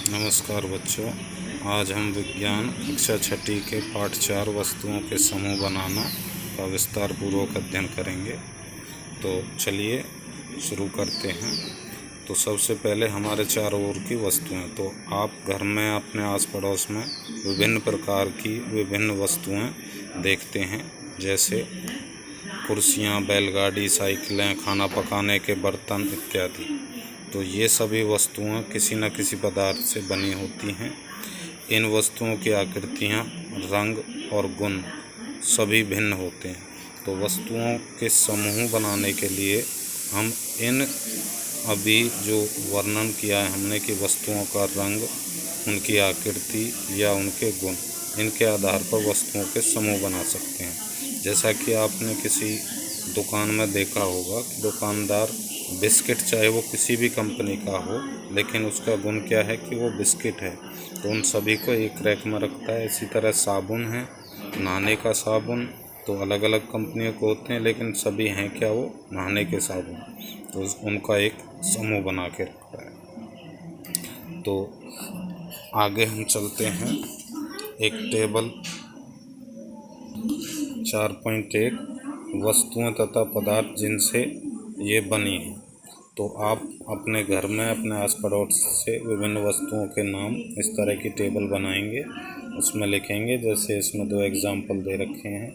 नमस्कार बच्चों, आज हम विज्ञान कक्षा छठी के पाठ 4 वस्तुओं के समूह बनाना का विस्तार पूर्वक अध्ययन करेंगे। तो चलिए शुरू करते हैं। तो सबसे पहले हमारे चारों ओर की वस्तुएं। तो आप घर में अपने आस पड़ोस में विभिन्न प्रकार की विभिन्न वस्तुएं देखते हैं, जैसे कुर्सियां, बैलगाड़ी, साइकिलें, खाना पकाने के बर्तन इत्यादि। तो ये सभी वस्तुएं किसी न किसी पदार्थ से बनी होती हैं। इन वस्तुओं की आकृतियां, रंग और गुण सभी भिन्न होते हैं। तो वस्तुओं के समूह बनाने के लिए हम इन अभी जो वर्णन किया है हमने कि वस्तुओं का रंग, उनकी आकृति या उनके गुण, इनके आधार पर वस्तुओं के समूह बना सकते हैं। जैसा कि आपने किसी दुकान में देखा होगा कि दुकानदार बिस्किट, चाहे वो किसी भी कंपनी का हो, लेकिन उसका गुण क्या है कि वो बिस्किट है, तो उन सभी को एक रैक में रखता है। इसी तरह साबुन है, नहाने का साबुन, तो अलग अलग कंपनियों के होते हैं, लेकिन सभी हैं क्या, वो नहाने के साबुन, तो उनका एक समूह बना के रखता है। तो आगे हम चलते हैं। एक टेबल 4.1 वस्तुएं तथा पदार्थ जिनसे ये बनी है। तो आप अपने घर में अपने आस पड़ोस से विभिन्न वस्तुओं के नाम इस तरह की टेबल बनाएंगे, उसमें लिखेंगे। जैसे इसमें 2 एग्जाम्पल दे रखे हैं।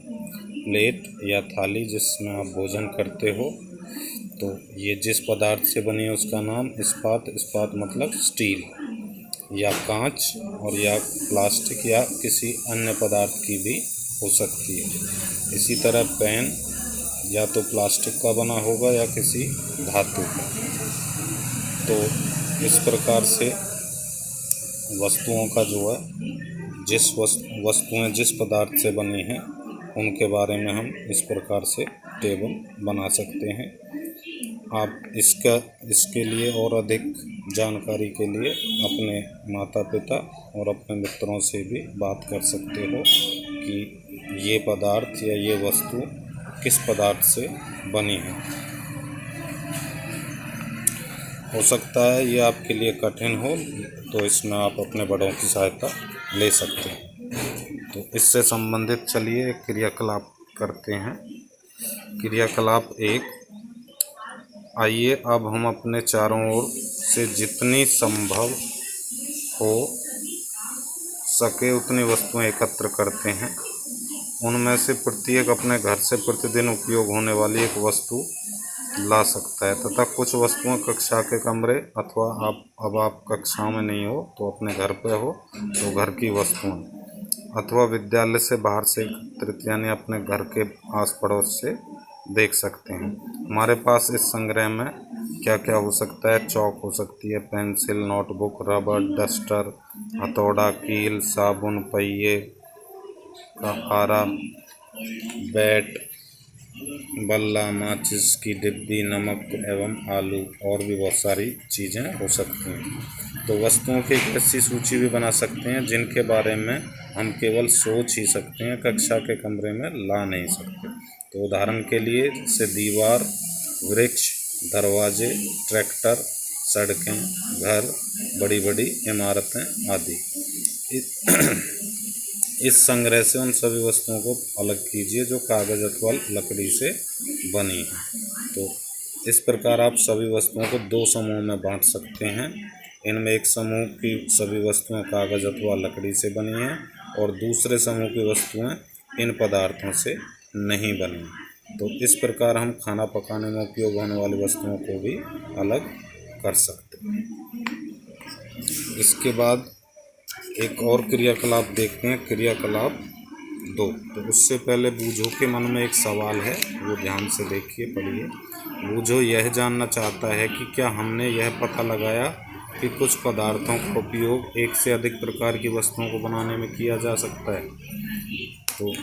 प्लेट या थाली जिसमें आप भोजन करते हो, तो ये जिस पदार्थ से बनी है उसका नाम। इस्पात, इस्पात मतलब स्टील या कांच, और या प्लास्टिक या किसी अन्य पदार्थ की भी हो सकती है। इसी तरह पेन या तो प्लास्टिक का बना होगा या किसी धातु का। तो इस प्रकार से वस्तुओं का जो है, जिस वस्तुएं जिस पदार्थ से बनी हैं उनके बारे में हम इस प्रकार से टेबल बना सकते हैं। आप इसके लिए और अधिक जानकारी के लिए अपने माता पिता और अपने मित्रों से भी बात कर सकते हो कि ये पदार्थ या ये वस्तु किस पदार्थ से बनी है। हो सकता है ये आपके लिए कठिन हो, तो इसमें आप अपने बड़ों की सहायता ले सकते हैं। तो इससे संबंधित चलिए एक क्रियाकलाप करते हैं। क्रियाकलाप 1। आइए अब हम अपने चारों ओर से जितनी संभव हो सके उतनी वस्तुएं एकत्र करते हैं। उनमें से प्रत्येक अपने घर से प्रतिदिन उपयोग होने वाली एक वस्तु ला सकता है, तथा कुछ वस्तुएं कक्षा के कमरे, अथवा आप कक्षा में नहीं हो तो अपने घर पे हो तो घर की वस्तुएं, अथवा विद्यालय से बाहर से एकत्रित यानी अपने घर के आस पड़ोस से देख सकते हैं। हमारे पास इस संग्रह में क्या क्या हो सकता है? चौक हो सकती है, पेंसिल, नोटबुक, रबर, डस्टर, हथौड़ा, कील, साबुन, पहिए का आरा, बैट, बल्ला, माचिस की डिब्बी, नमक एवं आलू, और भी बहुत सारी चीज़ें हो सकती हैं। तो वस्तुओं की एक ऐसी सूची भी बना सकते हैं जिनके बारे में हम केवल सोच ही सकते हैं, कक्षा के कमरे में ला नहीं सकते। तो उदाहरण के लिए जैसे दीवार, वृक्ष, दरवाजे, ट्रैक्टर, सड़कें, घर, बड़ी बड़ी इमारतें आदि। इस संग्रह से उन सभी वस्तुओं को अलग कीजिए जो कागज अथवा लकड़ी से बनी है। तो इस प्रकार आप सभी वस्तुओं को 2 समूह में बांट सकते हैं। इनमें एक समूह की सभी वस्तुएं कागज अथवा लकड़ी से बनी हैं, और दूसरे समूह की वस्तुएं इन पदार्थों से नहीं बनी। तो इस प्रकार हम खाना पकाने में उपयोग होने वाली वस्तुओं को भी अलग कर सकते हैं। इसके बाद एक और क्रियाकलाप देखते हैं, क्रियाकलाप 2। तो उससे पहले बूझो के मन में एक सवाल है, वो ध्यान से देखिए, पढ़िए। बूझो यह जानना चाहता है कि क्या हमने यह पता लगाया कि कुछ पदार्थों का उपयोग एक से अधिक प्रकार की वस्तुओं को बनाने में किया जा सकता है। तो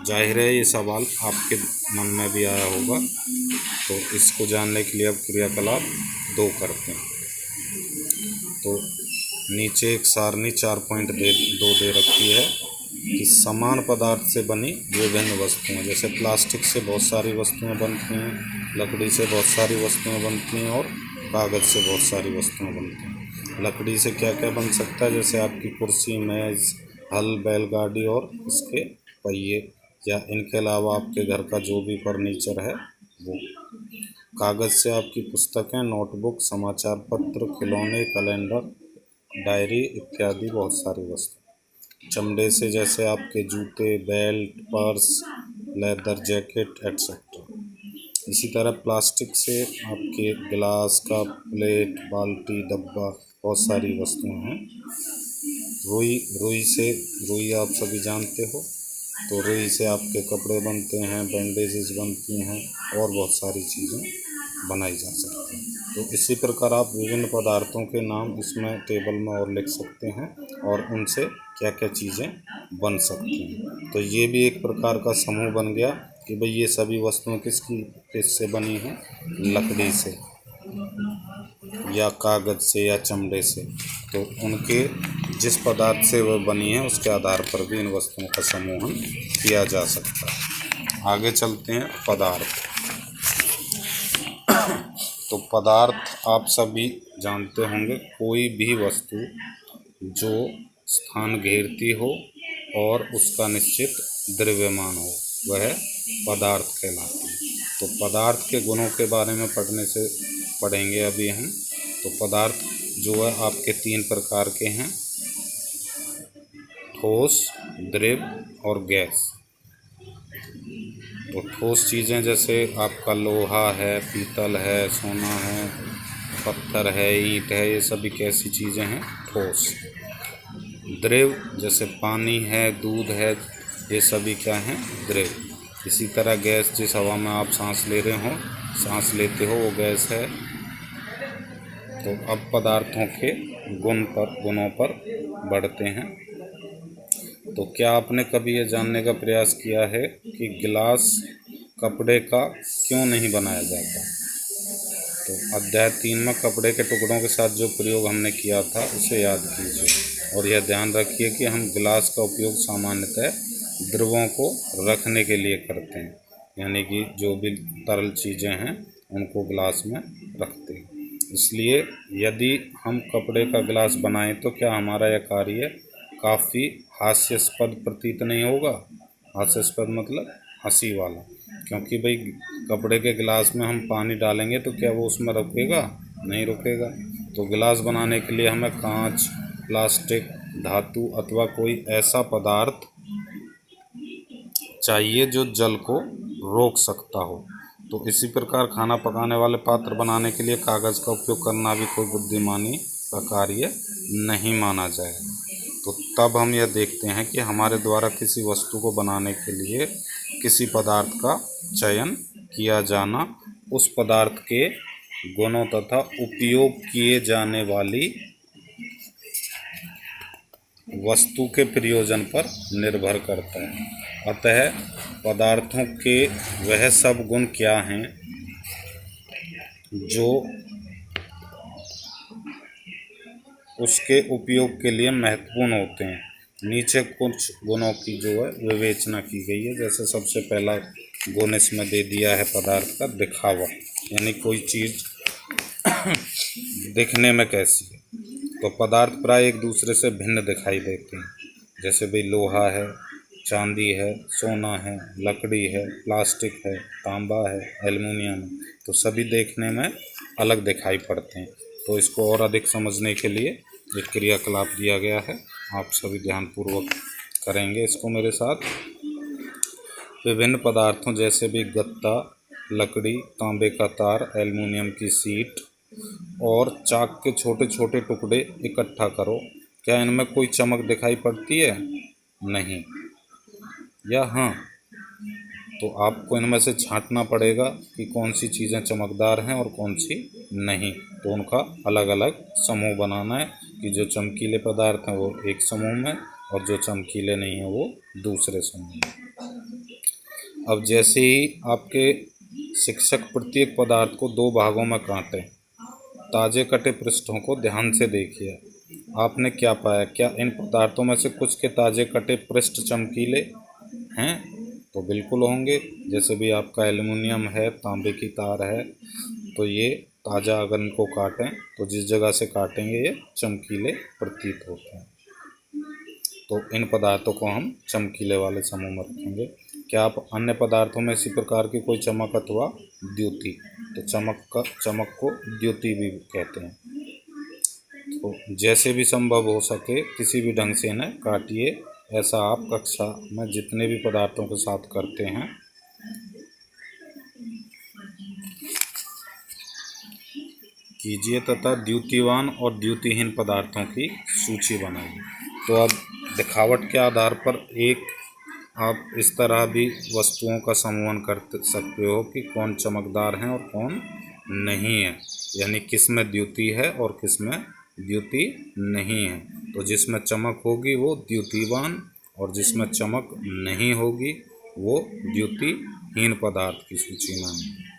जाहिर है ये सवाल आपके मन में भी आया होगा। तो इसको जानने के लिए अब क्रियाकलाप 2 करते हैं। तो नीचे एक सारणी 4.2 दे रखी है कि समान पदार्थ से बनी विभिन्न वस्तुएं, जैसे प्लास्टिक से बहुत सारी वस्तुएं बनती हैं, लकड़ी से बहुत सारी वस्तुएं बनती हैं, और कागज़ से बहुत सारी वस्तुएं बनती हैं। लकड़ी से क्या क्या बन सकता है, जैसे आपकी कुर्सी, मेज़, हल, बैलगाड़ी और इसके पहिए, या इनके अलावा आपके घर का जो भी फर्नीचर है वो। कागज़ से आपकी पुस्तकें, नोटबुक, समाचार पत्र, खिलौने, कैलेंडर, डायरी इत्यादि बहुत सारी वस्तु। चमड़े से जैसे आपके जूते, belt, purse, leather jacket etcetera. इसी तरह प्लास्टिक से आपके गिलास, कप, प्लेट, बाल्टी, डब्बा, बहुत सारी वस्तुएं हैं। रुई, रुई आप सभी जानते हो, तो रुई से आपके कपड़े बनते हैं, बैंडेजेस बनती हैं और बहुत सारी चीज़ें बनाई जा सकती हैं। तो इसी प्रकार आप विभिन्न पदार्थों के नाम इसमें टेबल में और लिख सकते हैं और उनसे क्या क्या चीज़ें बन सकती हैं। तो ये भी एक प्रकार का समूह बन गया कि भाई ये सभी वस्तुएं किससे बनी हैं, लकड़ी से या कागज़ से या चमड़े से। तो उनके जिस पदार्थ से वह बनी है उसके आधार पर भी इन वस्तुओं का समूहन किया जा सकता है। आगे चलते हैं पदार्थ। तो पदार्थ आप सभी जानते होंगे, कोई भी वस्तु जो स्थान घेरती हो और उसका निश्चित द्रव्यमान हो वह पदार्थ कहलाती है। तो पदार्थ के गुणों के बारे में पढ़ेंगे अभी हम। तो पदार्थ जो है आपके 3 प्रकार के हैं, ठोस, द्रव और गैस। तो ठोस चीज़ें जैसे आपका लोहा है, पीतल है, सोना है, पत्थर है, ईंट है, ये सभी कैसी चीज़ें हैं, ठोस। द्रव जैसे पानी है, दूध है, ये सभी क्या हैं, द्रव। इसी तरह गैस, जिस हवा में आप सांस ले रहे हो, सांस लेते हो, वो गैस है। तो अब पदार्थों के गुणों पर बढ़ते हैं। तो क्या आपने कभी ये जानने का प्रयास किया है कि गिलास कपड़े का क्यों नहीं बनाया जाता? तो अध्याय 3 में कपड़े के टुकड़ों के साथ जो प्रयोग हमने किया था उसे याद कीजिए और यह ध्यान रखिए कि हम गिलास का उपयोग सामान्यतः द्रवों को रखने के लिए करते हैं, यानी कि जो भी तरल चीज़ें हैं उनको गिलास में रखते हैं। इसलिए यदि हम कपड़े का गिलास बनाएं तो क्या हमारा यह कार्य काफ़ी हास्यास्पद प्रतीत नहीं होगा? हास्यास्पद मतलब हंसी वाला, क्योंकि भाई कपड़े के गिलास में हम पानी डालेंगे तो क्या वो उसमें रुकेगा? नहीं रुकेगा। तो गिलास बनाने के लिए हमें कांच, प्लास्टिक, धातु अथवा कोई ऐसा पदार्थ चाहिए जो जल को रोक सकता हो। तो इसी प्रकार खाना पकाने वाले पात्र बनाने के लिए कागज़ का उपयोग करना भी कोई बुद्धिमानी का कार्य नहीं माना जाएगा। तो तब हम यह देखते हैं कि हमारे द्वारा किसी वस्तु को बनाने के लिए किसी पदार्थ का चयन किया जाना उस पदार्थ के गुणों तथा उपयोग किए जाने वाली वस्तु के प्रयोजन पर निर्भर करता है। अतः पदार्थों के वह सब गुण क्या हैं जो उसके उपयोग के लिए महत्वपूर्ण होते हैं। नीचे कुछ गुणों की जो है विवेचना की गई है। जैसे सबसे पहला गुण इसमें दे दिया है पदार्थ का दिखावा, यानी कोई चीज़ दिखने में कैसी है। तो पदार्थ प्राय एक दूसरे से भिन्न दिखाई देते हैं। जैसे भाई लोहा है, चांदी है, सोना है, लकड़ी है, प्लास्टिक है, तांबा है, एल्युमिनियम है, तो सभी देखने में अलग दिखाई पड़ते हैं। तो इसको और अधिक समझने के लिए एक क्रियाकलाप दिया गया है, आप सभी ध्यानपूर्वक करेंगे इसको मेरे साथ। विभिन्न पदार्थों जैसे भी गत्ता, लकड़ी, तांबे का तार, एल्युमिनियम की शीट और चाक के छोटे छोटे टुकड़े इकट्ठा करो। क्या इनमें कोई चमक दिखाई पड़ती है? नहीं, या हाँ? तो आपको इनमें से छांटना पड़ेगा कि कौन सी चीज़ें चमकदार हैं और कौन सी नहीं। तो उनका अलग अलग समूह बनाना है कि जो चमकीले पदार्थ हैं वो एक समूह में और जो चमकीले नहीं हैं वो दूसरे समूह में। अब जैसे ही आपके शिक्षक प्रत्येक पदार्थ को 2 भागों में काटें, ताज़े कटे पृष्ठों को ध्यान से देखिए। आपने क्या पाया? क्या इन पदार्थों में से कुछ के ताज़े कटे पृष्ठ चमकीले हैं? तो बिल्कुल होंगे। जैसे भी आपका एल्युमिनियम है, तांबे की तार है, तो ये ताज़ा अगर इनको काटें तो जिस जगह से काटेंगे ये चमकीले प्रतीत होते हैं। तो इन पदार्थों को हम चमकीले वाले समूह में रखेंगे। क्या आप अन्य पदार्थों में इसी प्रकार की कोई चमक अथवा द्युति, तो चमक को द्युति भी कहते हैं। तो जैसे भी संभव हो सके किसी भी ढंग से इन्हें काटिए। ऐसा आप कक्षा में जितने भी पदार्थों के साथ करते हैं कीजिए तथा द्युतिवान और द्युतिहीन पदार्थों की सूची बनाइए। तो अब दिखावट के आधार पर आप इस तरह भी वस्तुओं का समूहन कर सकते हो कि कौन चमकदार हैं और कौन नहीं है, यानी किस में द्युति है और किस में द्युति नहीं है। तो जिसमें चमक होगी वो द्युतिवान और जिसमें चमक नहीं होगी वो द्युतिहीन पदार्थ की सूची में है।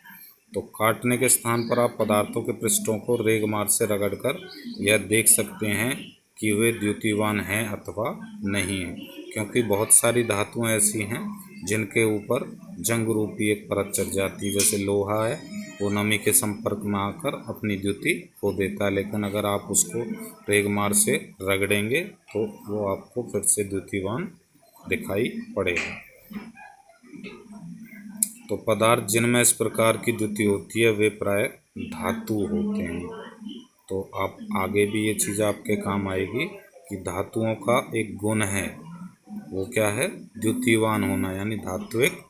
तो काटने के स्थान पर आप पदार्थों के पृष्ठों को रेगमार से रगड़कर यह देख सकते हैं कि वे द्युतिवान हैं अथवा नहीं हैं, क्योंकि बहुत सारी धातुएं ऐसी हैं जिनके ऊपर जंग रूपी एक परत चढ़ जाती है। जैसे लोहा है, वो नमी के संपर्क में आकर अपनी द्युति खो देता है, लेकिन अगर आप उसको रेगमार से रगड़ेंगे तो वो आपको फिर से द्युतिवान दिखाई पड़ेगा। तो पदार्थ जिनमें इस प्रकार की द्युति होती है वे प्राय धातु होते हैं। तो आप आगे भी ये चीज़ आपके काम आएगी कि धातुओं का एक गुण है, वो क्या है, द्युतिवान होना, यानी धात्विक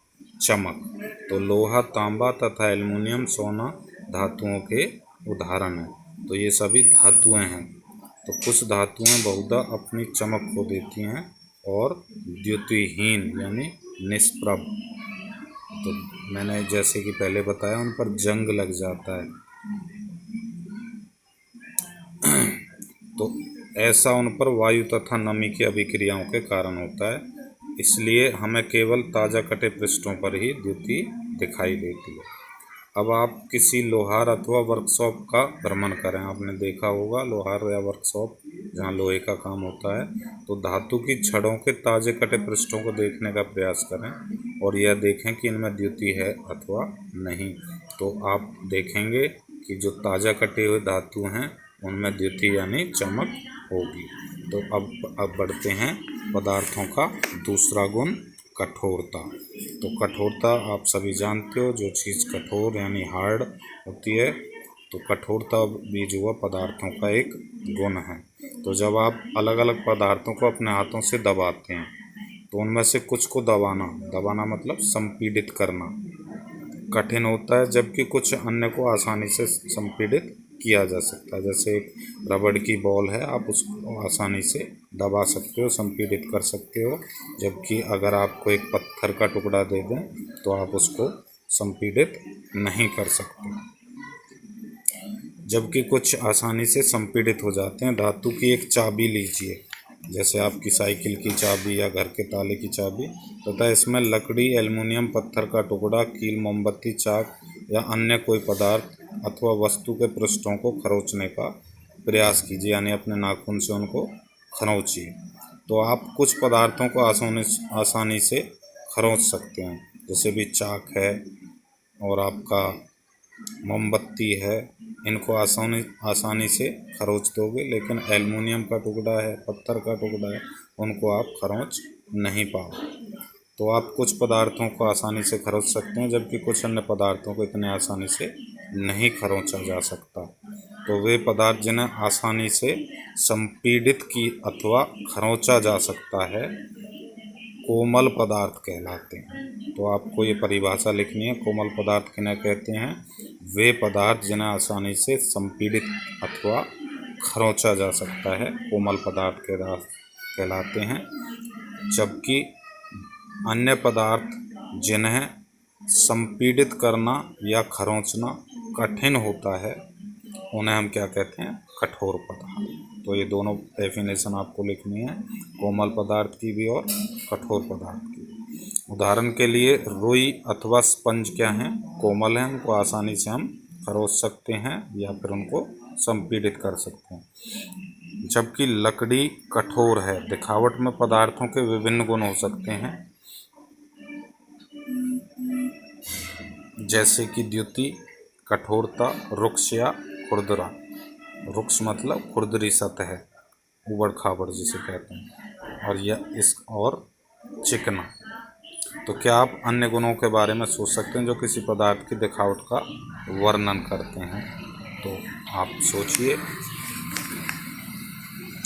चमक। तो लोहा, तांबा तथा एल्युमिनियम, सोना धातुओं के उदाहरण हैं। तो ये सभी धातुएं हैं। तो कुछ धातुएं बहुधा अपनी चमक खो देती हैं और द्युतिहीन यानी निष्प्रभ, तो मैंने जैसे कि पहले बताया उन पर जंग लग जाता है, तो ऐसा उन पर वायु तथा नमी की अभिक्रियाओं के कारण होता है। इसलिए हमें केवल ताज़ा कटे पृष्ठों पर ही द्युति दिखाई देती है। अब आप किसी लोहार अथवा वर्कशॉप का भ्रमण करें, आपने देखा होगा लोहार या वर्कशॉप जहाँ लोहे का काम होता है, तो धातु की छड़ों के ताज़े कटे पृष्ठों को देखने का प्रयास करें और यह देखें कि इनमें द्युति है अथवा नहीं। तो आप देखेंगे कि जो ताज़ा कटे हुए धातु हैं उनमें द्युति यानी चमक होगी। तो अब बढ़ते हैं पदार्थों का दूसरा गुण, कठोरता। तो कठोरता आप सभी जानते हो, जो चीज़ कठोर यानी हार्ड होती है, तो कठोरता भी जो है पदार्थों का एक गुण है। तो जब आप अलग अलग पदार्थों को अपने हाथों से दबाते हैं तो उनमें से कुछ को दबाना मतलब संपीड़ित करना कठिन होता है, जबकि कुछ अन्य को आसानी से संपीड़ित किया जा सकता है। जैसे एक रबड़ की बॉल है, आप उसको आसानी से दबा सकते हो, संपीड़ित कर सकते हो, जबकि अगर आपको एक पत्थर का टुकड़ा दे दें तो आप उसको संपीड़ित नहीं कर सकते, जबकि कुछ आसानी से संपीड़ित हो जाते हैं। धातु की एक चाबी लीजिए, जैसे आपकी साइकिल की चाबी या घर के ताले की चाबी, तथा इसमें लकड़ी, एल्युमिनियम, पत्थर का टुकड़ा, कील, मोमबत्ती, चाक या अन्य कोई पदार्थ अथवा वस्तु के पृष्ठों को खरोंचने का प्रयास कीजिए, यानी अपने नाखून से उनको खरोंचिए। तो आप कुछ पदार्थों को आसानी से खरोंच सकते हैं, जैसे भी चाक है और आपका मोमबत्ती है, इनको आसानी से खरोंच दोगे, लेकिन एल्युमिनियम का टुकड़ा है, पत्थर का टुकड़ा है, उनको आप खरोंच नहीं पाओगे। तो आप कुछ पदार्थों को आसानी से खरोंच सकते हैं, जबकि कुछ अन्य पदार्थों को इतने आसानी से नहीं खरोंचा जा सकता। तो वे पदार्थ जिन्हें आसानी से संपीड़ित की अथवा खरोंचा जा सकता है कोमल पदार्थ कहलाते हैं। तो आपको ये परिभाषा लिखनी है, कोमल पदार्थ किन्हें कहते हैं, वे पदार्थ जिन्हें आसानी से संपीड़ित अथवा खरोंचा जा सकता है कोमल पदार्थ कहलाते हैं, जबकि अन्य पदार्थ जिन्हें संपीड़ित करना या खरोंचना कठिन होता है उन्हें हम क्या कहते हैं, कठोर पदार्थ। तो ये दोनों डेफिनेशन आपको लिखनी है, कोमल पदार्थ की भी और कठोर पदार्थ की। उदाहरण के लिए रुई अथवा स्पंज क्या हैं, कोमल हैं, उनको आसानी से हम खरोंच सकते हैं या फिर उनको संपीड़ित कर सकते हैं, जबकि लकड़ी कठोर है। दिखावट में पदार्थों के विभिन्न गुण हो सकते हैं, जैसे कि द्युति, कठोरता, रुक्ष या खुरदरा। रुक्ष मतलब खुरदरी सतह, उबड़ खाबड़ जिसे कहते हैं, और यह इस और चिकना। तो क्या आप अन्य गुणों के बारे में सोच सकते हैं जो किसी पदार्थ की दिखावट का वर्णन करते हैं? तो आप सोचिए।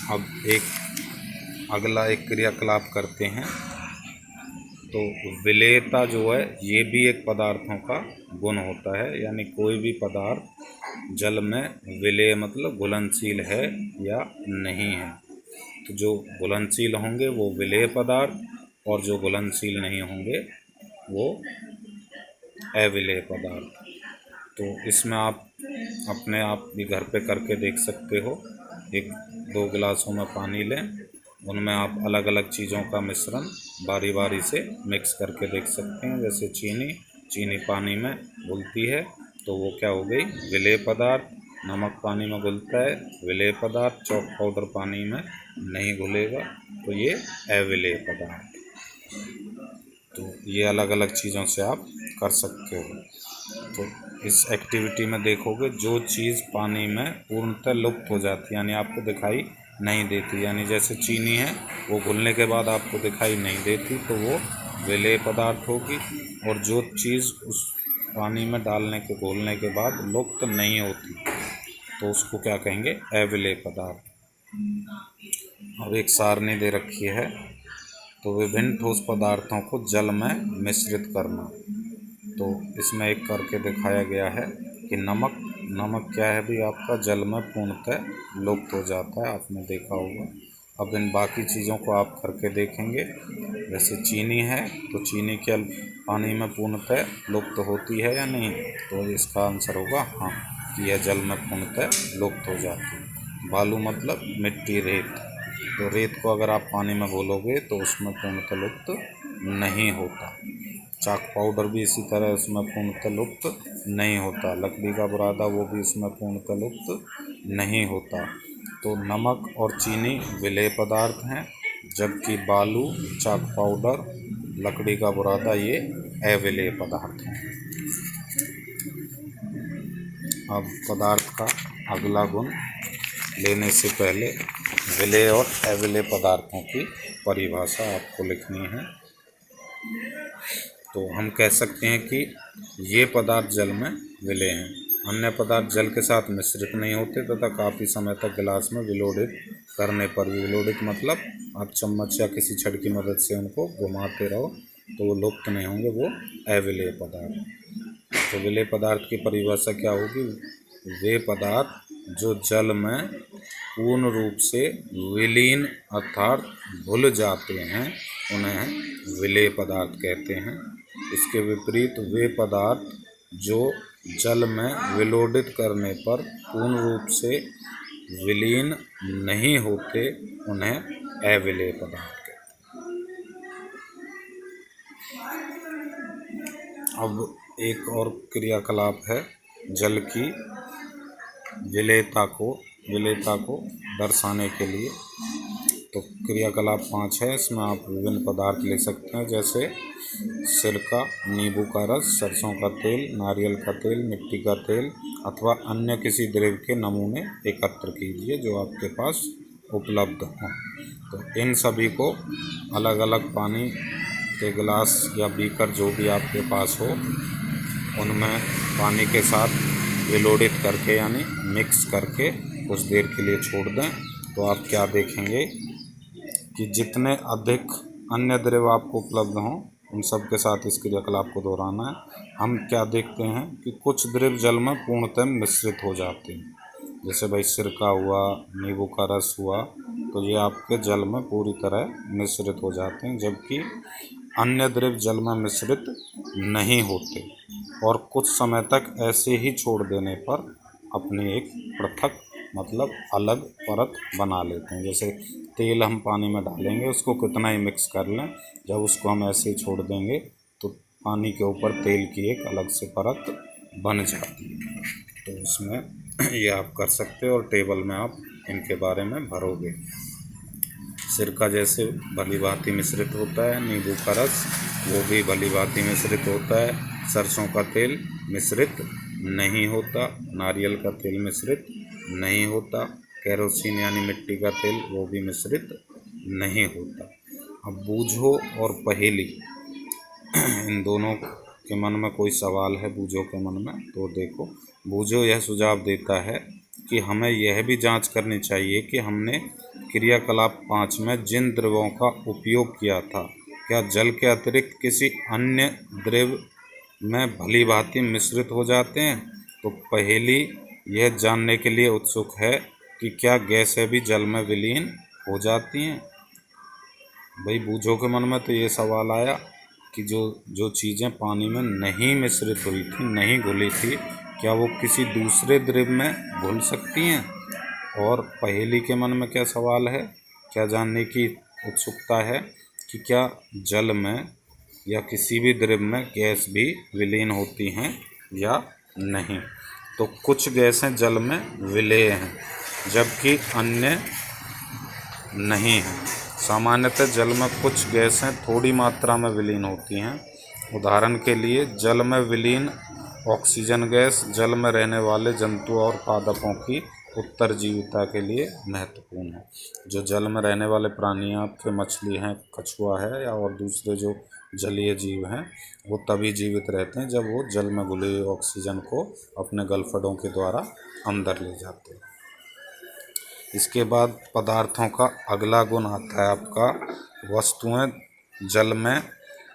अब अगला एक क्रियाकलाप करते हैं। तो विलेयता जो है ये भी एक पदार्थों का गुण होता है, यानी कोई भी पदार्थ जल में विलेय मतलब घुलनशील है या नहीं है। तो जो घुलनशील होंगे वो विलेय पदार्थ, और जो घुलनशील नहीं होंगे वो अविलेय पदार्थ। तो इसमें आप अपने आप भी घर पे करके देख सकते हो। 1-2 गिलासों में पानी लें, उनमें आप अलग अलग चीज़ों का मिश्रण बारी बारी से मिक्स करके देख सकते हैं। जैसे चीनी पानी में घुलती है तो वो क्या हो गई, विलेय पदार्थ। नमक पानी में घुलता है, विलेय पदार्थ। चॉक पाउडर पानी में नहीं घुलेगा तो ये अविलेय पदार्थ। तो ये अलग अलग चीज़ों से आप कर सकते हो। तो इस एक्टिविटी में देखोगे जो चीज़ पानी में पूर्णतः लुप्त हो जाती है, यानी आपको दिखाई नहीं देती, यानी जैसे चीनी है वो घुलने के बाद आपको दिखाई नहीं देती तो वो विलेय पदार्थ होगी। और जो चीज़ उस पानी में डालने के घोलने के बाद लुप्त नहीं होती तो उसको क्या कहेंगे, अविलेय पदार्थ। अब एक सारणी दे रखी है। तो विभिन्न ठोस पदार्थों को जल में मिश्रित करना। तो इसमें एक करके दिखाया गया है कि नमक क्या है भी, आपका जल में पूर्णतः लुप्त हो जाता है, आपने देखा होगा। अब इन बाकी चीज़ों को आप करके देखेंगे। जैसे चीनी है तो चीनी क्या पानी में पूर्णतः लुप्त होती है या नहीं? तो इसका आंसर होगा हाँ, कि यह जल में पूर्णतः लुप्त हो जाती है। बालू मतलब मिट्टी, रेत। तो रेत को अगर आप पानी में घोलोगे तो उसमें पूर्णतः लुप्त नहीं होता। चाक पाउडर भी इसी तरह उसमें पूर्णतः लुप्त नहीं होता। लकड़ी का बुरादा वो भी इसमें पूर्णतः लुप्त नहीं होता। तो नमक और चीनी विलेय पदार्थ हैं, जबकि बालू, चाक पाउडर, लकड़ी का बुरादा ये अविलेय पदार्थ हैं। अब पदार्थ का अगला गुण लेने से पहले विलेय और अविलेय पदार्थों की परिभाषा आपको लिखनी है। तो हम कह सकते हैं कि ये पदार्थ जल में विलेय हैं। अन्य पदार्थ जल के साथ मिश्रित नहीं होते तथा काफ़ी समय तक गिलास में विलोडित करने पर भी, विलोडित मतलब आप चम्मच या किसी छड़ की मदद से उनको घुमाते रहो तो वो लुप्त नहीं होंगे, वो अविलेय पदार्थ। तो विलेय पदार्थ की परिभाषा क्या होगी? वे पदार्थ जो जल में पूर्ण रूप से विलीन अर्थात घुल जाते हैं उन्हें विलेय पदार्थ कहते हैं। इसके विपरीत वे पदार्थ जो जल में विलोडित करने पर पूर्ण रूप से विलीन नहीं होते उन्हें अविलेय पदार्थ कहते हैं। अब एक और क्रियाकलाप है जल की विलेयता को दर्शाने के लिए। तो क्रियाकलाप 5 है, इसमें आप विभिन्न पदार्थ ले सकते हैं, जैसे सिरका, नींबू का रस, सरसों का तेल, नारियल का तेल, मिट्टी का तेल अथवा अन्य किसी द्रव्य के नमूने एकत्र कीजिए जो आपके पास उपलब्ध हों। तो इन सभी को अलग अलग पानी के गिलास या बीकर जो भी आपके पास हो उनमें पानी के साथ विलोडित करके यानी मिक्स करके कुछ देर के लिए छोड़ दें। तो आप क्या देखेंगे कि जितने अधिक अन्य द्रव्य आपको उपलब्ध हों उन सब के साथ इस क्रियाकलाप को दोहराना है। हम क्या देखते हैं कि कुछ द्रव्य जल में पूर्णतः मिश्रित हो जाते हैं, जैसे भाई सिरका हुआ, नींबू का रस हुआ, तो ये आपके जल में पूरी तरह मिश्रित हो जाते हैं, जबकि अन्य द्रव्य जल में मिश्रित नहीं होते और कुछ समय तक ऐसे ही छोड़ देने पर अपनी एक पृथक मतलब अलग परत बना लेते हैं। जैसे तेल हम पानी में डालेंगे, उसको कितना ही मिक्स कर लें, जब उसको हम ऐसे ही छोड़ देंगे तो पानी के ऊपर तेल की एक अलग से परत बन जाती है। तो इसमें ये आप कर सकते हो और टेबल में आप इनके बारे में भरोगे। सिरका जैसे भली भांति मिश्रित होता है, नींबू का रस वो भी भली भांति मिश्रित होता है, सरसों का तेल मिश्रित नहीं होता, नारियल का तेल मिश्रित नहीं होता, केरोसिन यानी मिट्टी का तेल वो भी मिश्रित नहीं होता। अब बूझो और पहेली इन दोनों के मन में कोई सवाल है बूझो के मन में, तो देखो बूझो यह सुझाव देता है कि हमें यह भी जांच करनी चाहिए कि हमने क्रियाकलाप 5 में जिन द्रव्यों का उपयोग किया था क्या जल के अतिरिक्त किसी अन्य द्रव्य में भली भांति मिश्रित हो जाते हैं। तो पहेली यह जानने के लिए उत्सुक है कि क्या गैसें भी जल में विलीन हो जाती हैं। भाई बूझो के मन में तो ये सवाल आया कि जो चीज़ें पानी में नहीं मिश्रित हुई थी, नहीं घुली थी, क्या वो किसी दूसरे द्रव्य में घुल सकती हैं। और पहेली के मन में क्या सवाल है, क्या जानने की उत्सुकता है कि क्या जल में या किसी भी द्रव्य में गैस भी विलीन होती हैं या नहीं। तो कुछ गैसें जल में विलेय हैं जबकि अन्य नहीं हैं। सामान्यतः जल में कुछ गैसें थोड़ी मात्रा में विलीन होती हैं। उदाहरण के लिए जल में विलीन ऑक्सीजन गैस जल में रहने वाले जंतुओं और पादपों की उत्तरजीविता के लिए महत्वपूर्ण है। जो जल में रहने वाले प्राणी आपके मछली हैं, कछुआ है या और दूसरे जो जलीय जीव हैं वो तभी जीवित रहते हैं जब वो जल में घुले हुए ऑक्सीजन को अपने गलफड़ों के द्वारा अंदर ले जाते हैं। इसके बाद पदार्थों का अगला गुण आता है आपका वस्तुएं जल में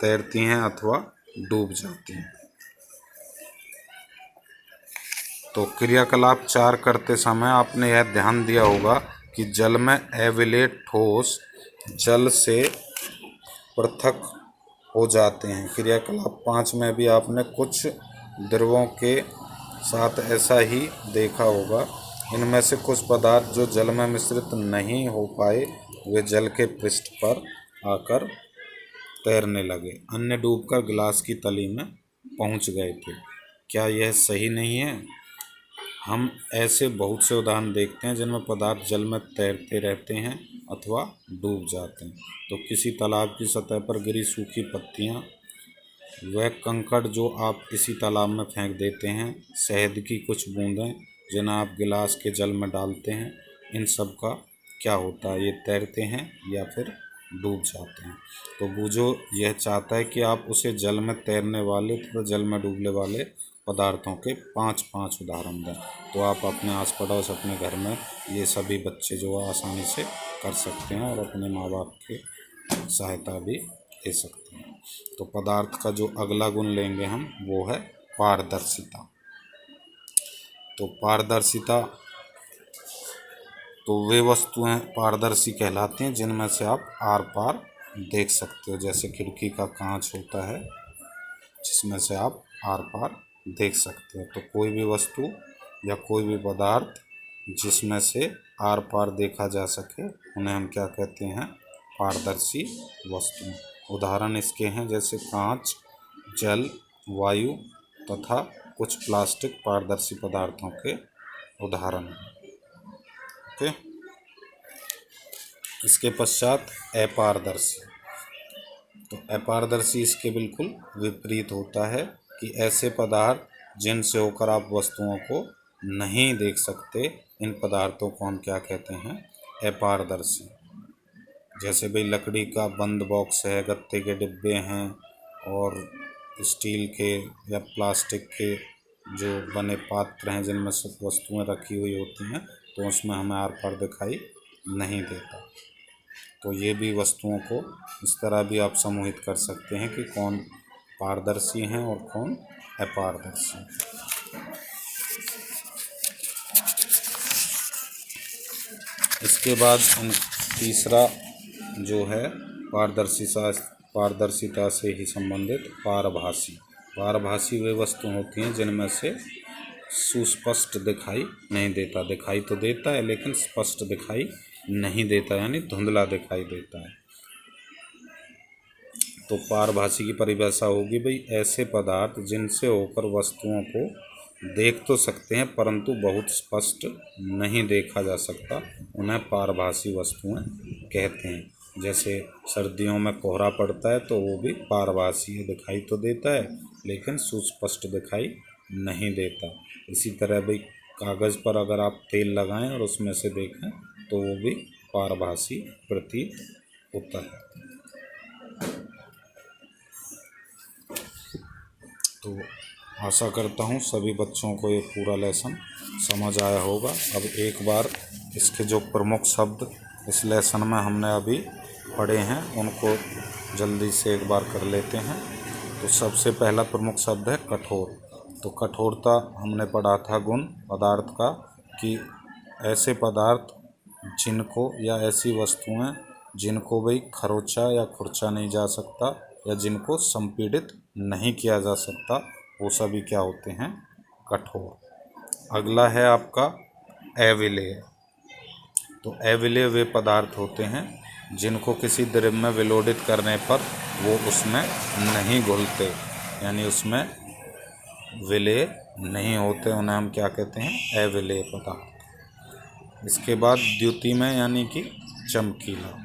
तैरती हैं अथवा डूब जाती हैं। तो क्रियाकलाप 4 करते समय आपने यह ध्यान दिया होगा कि जल में अविलेय ठोस जल से पृथक हो जाते हैं। क्रियाकलाप 5 में भी आपने कुछ द्रवों के साथ ऐसा ही देखा होगा। इनमें से कुछ पदार्थ जो जल में मिश्रित नहीं हो पाए वे जल के पृष्ठ पर आकर तैरने लगे, अन्य डूबकर गिलास की तली में पहुंच गए थे। क्या यह सही नहीं है। हम ऐसे बहुत से उदाहरण देखते हैं जिनमें पदार्थ जल में तैरते रहते हैं अथवा डूब जाते हैं। तो किसी तालाब की सतह पर गिरी सूखी पत्तियां, वह कंकड़ जो आप इसी तालाब में फेंक देते हैं, शहद की कुछ बूंदें जिन्हें आप गिलास के जल में डालते हैं, इन सब का क्या होता है, ये तैरते हैं या फिर डूब जाते हैं। तो बूझो यह चाहता है कि आप उसे जल में तैरने वाले तथा जल में डूबने वाले पदार्थों के 5 उदाहरण दें। तो आप अपने आस पड़ोस अपने घर में ये सभी बच्चे जो आसानी से कर सकते हैं और अपने माँ बाप की सहायता भी ले सकते हैं। तो पदार्थ का जो अगला गुण लेंगे हम वो है पारदर्शिता। तो पारदर्शिता तो वे वस्तुएं पारदर्शी कहलाती हैं जिनमें से आप आर पार देख सकते हो। जैसे खिड़की का कांच होता है जिसमें से आप आर पार देख सकते हो। तो कोई भी वस्तु या कोई भी पदार्थ जिसमें से आर पार देखा जा सके उन्हें हम क्या कहते हैं, पारदर्शी वस्तुएं। उदाहरण इसके हैं जैसे कांच, जल, वायु तथा कुछ प्लास्टिक पारदर्शी पदार्थों के उदाहरण हैं। ओके। इसके पश्चात अपारदर्शी। तो अपारदर्शी इसके बिल्कुल विपरीत होता है कि ऐसे पदार्थ जिनसे होकर आप वस्तुओं को नहीं देख सकते, इन पदार्थों को हम क्या कहते हैं, अपारदर्शी। जैसे भाई लकड़ी का बंद बॉक्स है, गत्ते के डिब्बे हैं और स्टील के या प्लास्टिक के जो बने पात्र हैं जिनमें सब वस्तुएं रखी हुई होती हैं, तो उसमें हमें आर पार दिखाई नहीं देता। तो ये भी वस्तुओं को इस तरह भी आप समूहित कर सकते हैं कि कौन पारदर्शी हैं और कौन अपारदर्शी। इसके बाद तीसरा जो है पारदर्शिता से ही संबंधित पारभासी। पारभासी वे वस्तु होती हैं जिनमें से सुस्पष्ट दिखाई नहीं देता, दिखाई तो देता है लेकिन स्पष्ट दिखाई नहीं देता, यानी धुंधला दिखाई देता है। तो पारभासी की परिभाषा होगी भाई ऐसे पदार्थ जिनसे होकर वस्तुओं को देख तो सकते हैं परंतु बहुत स्पष्ट नहीं देखा जा सकता, उन्हें पारभासी वस्तुएं कहते हैं। जैसे सर्दियों में कोहरा पड़ता है तो वो भी पारभासी है, दिखाई तो देता है लेकिन सुस्पष्ट दिखाई नहीं देता। इसी तरह भाई कागज़ पर अगर आप तेल लगाएं और उसमें से देखें तो वो भी पारभासी प्रतीत होता है। तो आशा करता हूँ सभी बच्चों को ये पूरा लेसन समझ आया होगा। अब एक बार इसके जो प्रमुख शब्द इस लेसन में हमने अभी पढ़े हैं उनको जल्दी से एक बार कर लेते हैं। तो सबसे पहला प्रमुख शब्द है कठोर। तो कठोरता हमने पढ़ा था गुण पदार्थ का कि ऐसे पदार्थ जिनको या ऐसी वस्तुएं जिनको भाई खरोंचा या खुरचा नहीं जा सकता या जिनको संपीड़ित नहीं किया जा सकता वो सभी क्या होते हैं, कठोर। अगला है आपका अविलेय। तो अविलेय वे पदार्थ होते हैं जिनको किसी द्रव्य में विलोडित करने पर वो उसमें नहीं घुलते, यानी उसमें विलेय नहीं होते, उन्हें हम क्या कहते हैं, अविलेय पदार्थ। इसके बाद द्युति में यानी कि चमकीला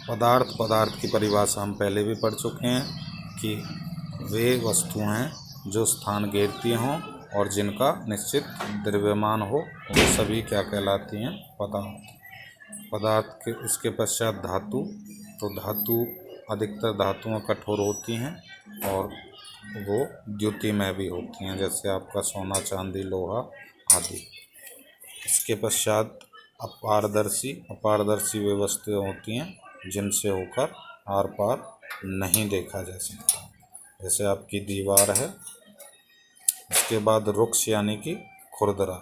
पदार्थ की परिभाषा हम पहले भी पढ़ चुके हैं कि वे वस्तुएं जो स्थान घेरती हों और जिनका निश्चित द्रव्यमान हो वो सभी क्या कहलाती हैं, पदार्थ के। इसके पश्चात धातु। तो धातु अधिकतर धातुएं कठोर होती हैं और वो द्युति में भी होती हैं, जैसे आपका सोना, चांदी, लोहा आदि। इसके पश्चात अपारदर्शी वे वस्तुएं होती हैं जिनसे होकर आर पार नहीं देखा जा सकता, जैसे आपकी दीवार है। इसके बाद रुक्ष यानी कि खुरदरा।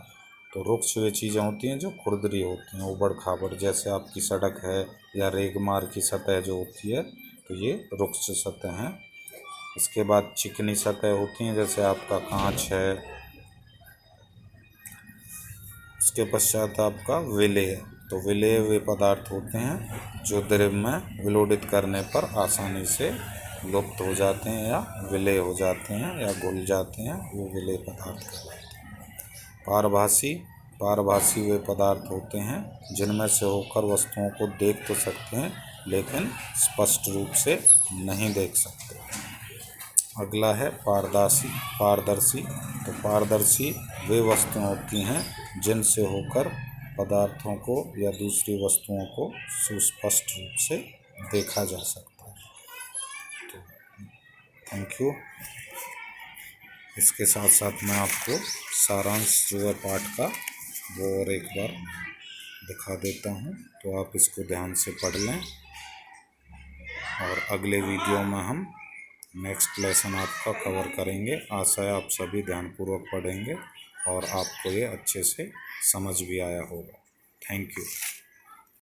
तो रुक्ष वे चीज़ें होती हैं जो खुरदरी होती हैं, उबड़ खाबड़, जैसे आपकी सड़क है या रेगमार की सतह जो होती है, तो ये रुक्ष सतह हैं। इसके बाद चिकनी सतह होती हैं, जैसे आपका कांच है। इसके पश्चात आपका विलेय। तो विलेय वे पदार्थ होते हैं जो द्रव्य में विलोडित करने पर आसानी से लुप्त हो जाते हैं या विलेय हो जाते हैं या घुल जाते हैं, वो विलेय पदार्थ कहलाते हैं। पारभासी वे पदार्थ होते हैं जिनमें से होकर वस्तुओं को देख तो सकते हैं लेकिन स्पष्ट रूप से नहीं देख सकते। अगला है पारदर्शी। तो पारदर्शी वे वस्तुएं होती हैं जिनसे होकर पदार्थों को या दूसरी वस्तुओं को सुस्पष्ट रूप से देखा जा सकता है। तो थैंक यू। इसके साथ साथ मैं आपको सारांश जो है पाठ का वो और एक बार दिखा देता हूँ, तो आप इसको ध्यान से पढ़ लें। और अगले वीडियो में हम नेक्स्ट लेसन आपका कवर करेंगे। आशा है आप सभी ध्यानपूर्वक पढ़ेंगे और आपको ये अच्छे से समझ भी आया होगा। Thank you.